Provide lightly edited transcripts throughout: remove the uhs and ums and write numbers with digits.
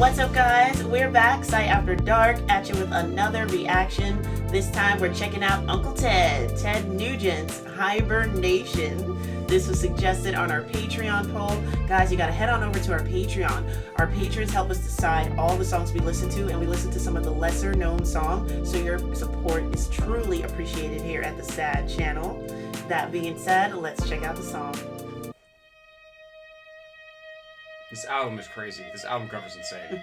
What's up, guys? We're back, Sight After Dark, at you with another reaction. This time we're checking out Uncle Ted Nugent's Hibernation. This was suggested on our Patreon poll. Guys, you gotta head on over to our Patreon. Our patrons help us decide all the songs we listen to, and we listen to some of the lesser known songs, so your support is truly appreciated here at the S.A.D. channel. That being said, let's check out the song. This album is crazy. This album cover's insane.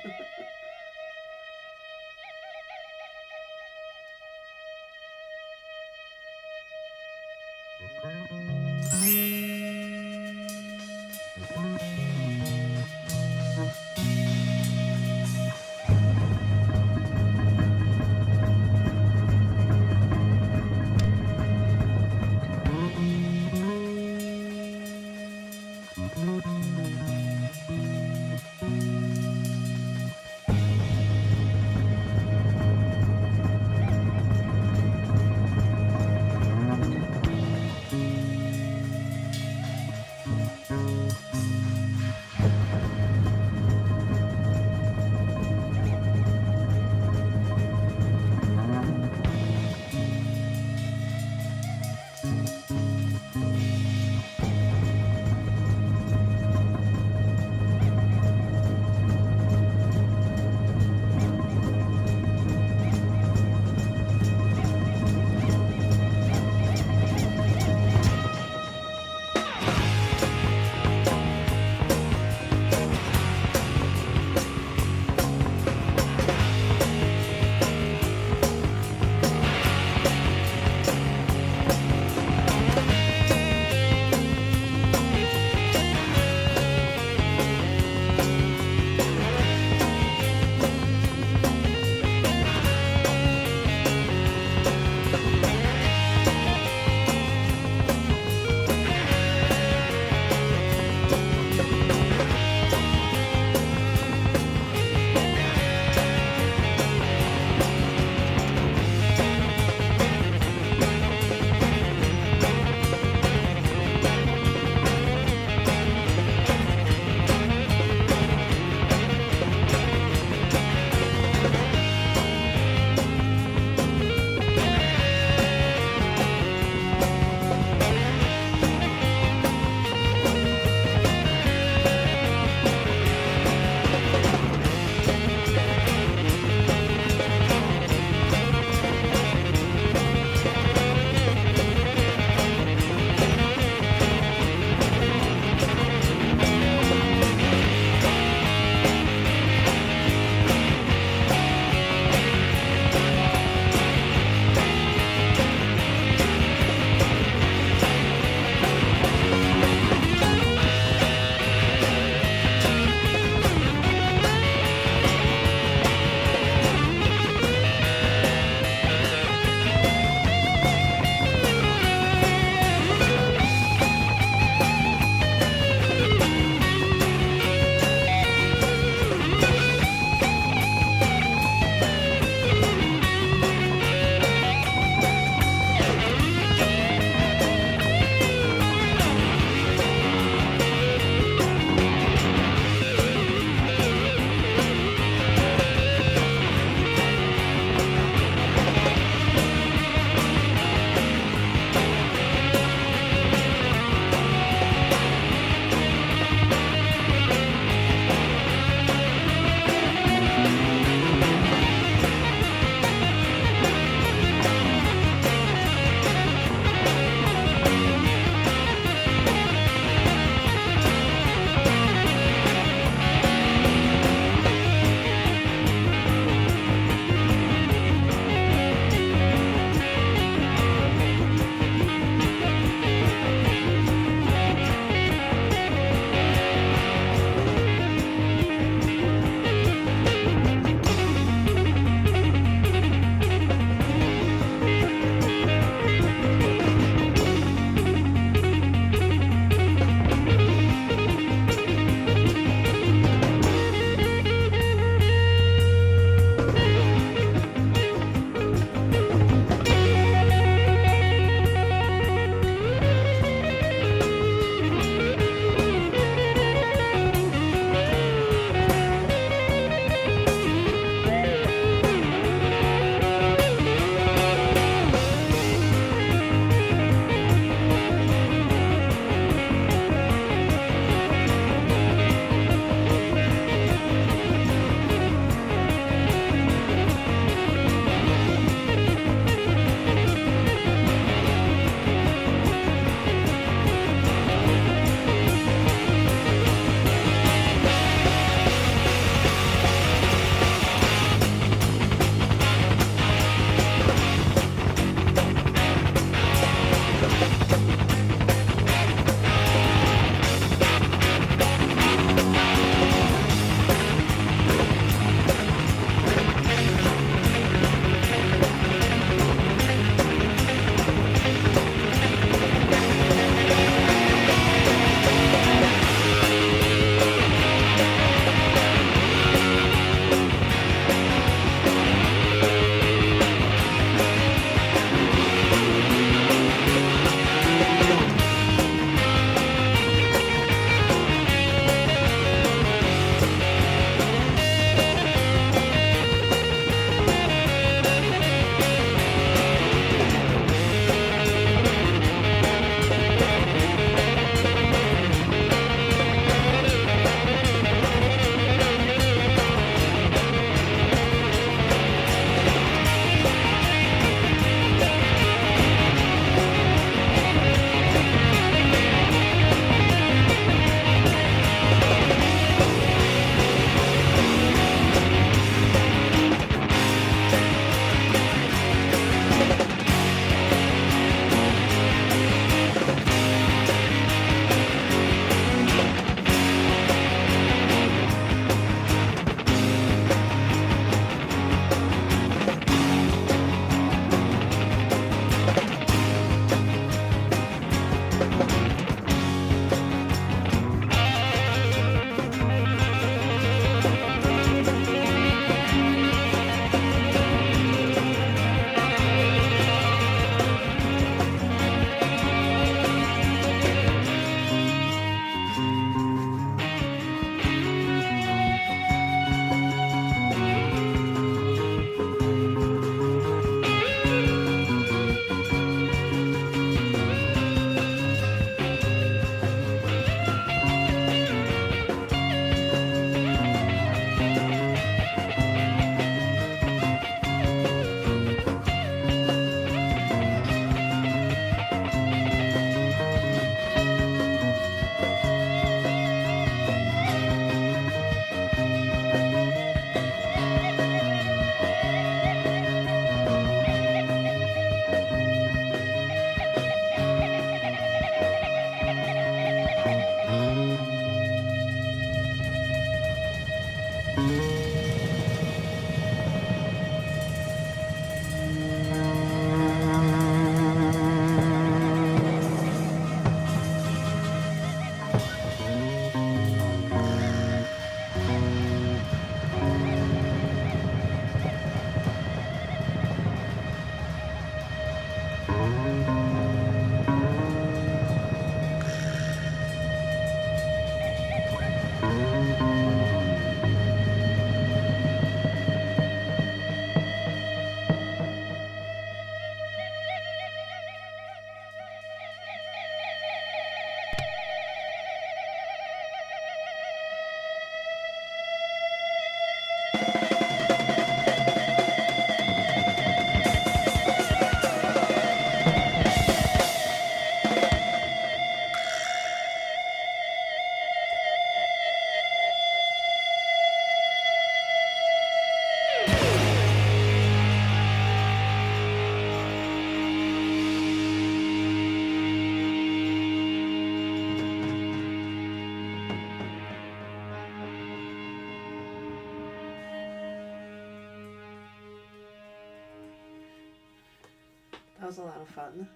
That was a lot of fun.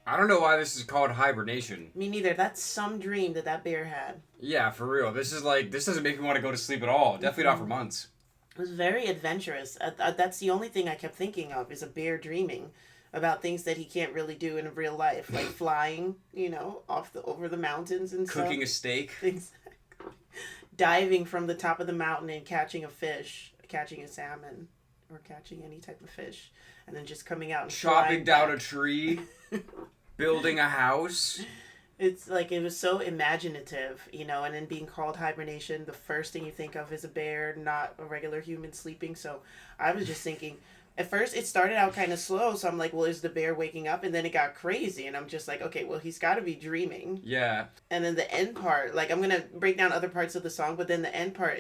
I don't know why this is called Hibernation. Me neither. That's some dream that bear had. Yeah, for real. This doesn't make me want to go to sleep at all. Definitely not for months. It was very adventurous. That's the only thing I kept thinking of is a bear dreaming about things that he can't really do in real life, like flying, over the mountains and stuff. Cooking a steak. Exactly. Diving from the top of the mountain and catching a fish, catching a salmon, or catching any type of fish, and then just coming out and chopping down a tree, building a house. It's like it was so imaginative, and then being called hibernation, the first thing you think of is a bear, not a regular human sleeping. So I was just thinking, at first it started out kind of slow, so I'm like, well, is the bear waking up? And then it got crazy, and I'm just like, okay, well, he's got to be dreaming. Yeah. And then the end part, like, I'm going to break down other parts of the song, but then the end part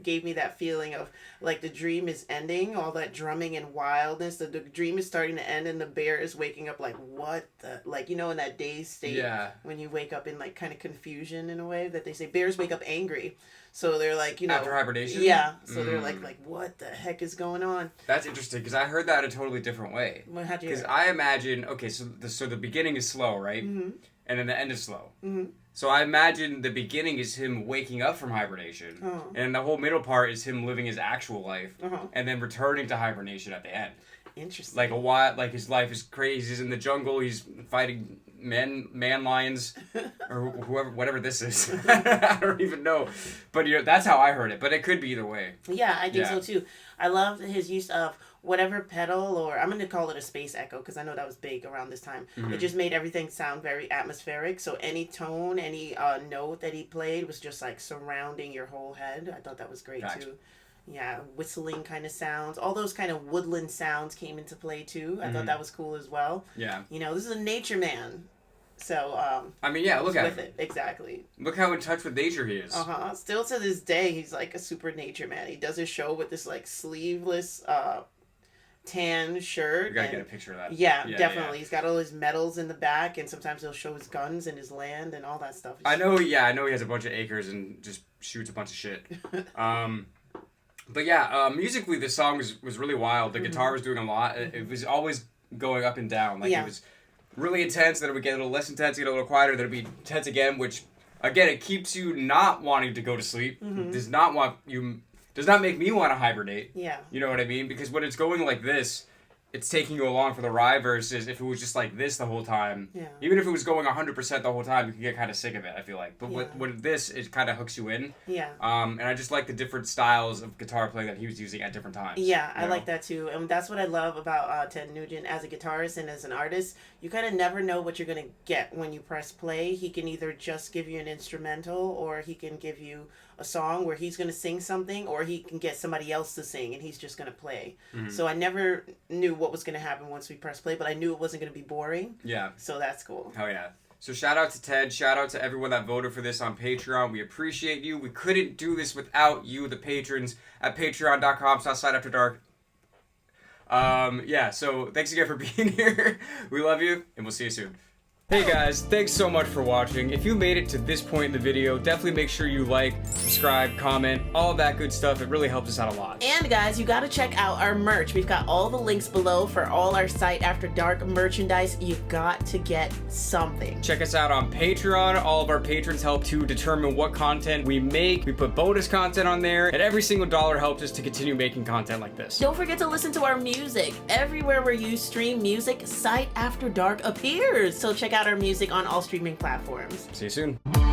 gave me that feeling of, like, the dream is ending, all that drumming and wildness, the dream is starting to end, and the bear is waking up like, what the, like, in that dazed state, yeah, when you wake up in, like, kind of confusion in a way, that they say bears wake up angry. So they're like, after hibernation? Yeah. So they're like, what the heck is going on? That's interesting, because I heard that a totally different way. Well, how'd you hear it? Because I imagine, okay, so the beginning is slow, right? Mm-hmm. And then the end is slow. Mm-hmm. So I imagine the beginning is him waking up from hibernation. Oh. And the whole middle part is him living his actual life. Uh-huh. And then returning to hibernation at the end. Interesting. Like like his life is crazy. He's in the jungle. He's fighting man lions, or whatever this is. I don't even know, but that's how I heard it. But it could be either way. Yeah, I think so too. I love his use of whatever pedal, or I'm gonna call it a space echo because I know that was big around this time. Mm-hmm. It just made everything sound very atmospheric. So any tone, any note that he played was just like surrounding your whole head. I thought that was great too. Yeah, whistling kind of sounds. All those kind of woodland sounds came into play too. I thought that was cool as well. Yeah. This is a nature man. So, I mean, yeah, look at him. Exactly. Look how in touch with nature he is. Uh-huh. Still to this day, he's like a super nature man. He does his show with this like sleeveless tan shirt. We gotta get a picture of that. Yeah, definitely. Yeah. He's got all his medals in the back, and sometimes he'll show his guns and his land and all that stuff. I know he has a bunch of acres and just shoots a bunch of shit. But yeah, musically this song was really wild. The guitar was doing a lot. It was always going up and down. Like it was really intense, then it would get a little less intense, get a little quieter, then it would be intense again, which again it keeps you not wanting to go to sleep. Does not make me want to hibernate. Yeah. You know what I mean? Because when it's going like this, it's taking you along for the ride versus if it was just like this the whole time. Yeah. Even if it was going 100% the whole time, you could get kind of sick of it, I feel like. But with this, it kind of hooks you in. Yeah. And I just like the different styles of guitar playing that he was using at different times. Yeah, I like that too. And that's what I love about Ted Nugent as a guitarist and as an artist. You kind of never know what you're going to get when you press play. He can either just give you an instrumental, or he can give you a song where he's going to sing something, or he can get somebody else to sing and he's just going to play. So I never knew what was going to happen once we press play, but I knew it wasn't going to be boring. Yeah. So that's cool. Hell yeah. So shout out to Ted. Shout out to everyone that voted for this on Patreon. We appreciate you. We couldn't do this without you, the patrons, at patreon.com/SideAfterDark. Yeah, so thanks again for being here. We love you, and we'll see you soon. Hey guys, thanks so much for watching. If you made it to this point in the video, definitely make sure you like, subscribe, comment, all of that good stuff. It really helps us out a lot. And guys, you gotta check out our merch. We've got all the links below for all our Sight After Dark merchandise. You've got to get something. Check us out on Patreon. All of our patrons help to determine what content we make. We put bonus content on there, and every single dollar helps us to continue making content like this. Don't forget to listen to our music. Everywhere where you stream music, Sight After Dark appears. So check out our music on all streaming platforms. See you soon.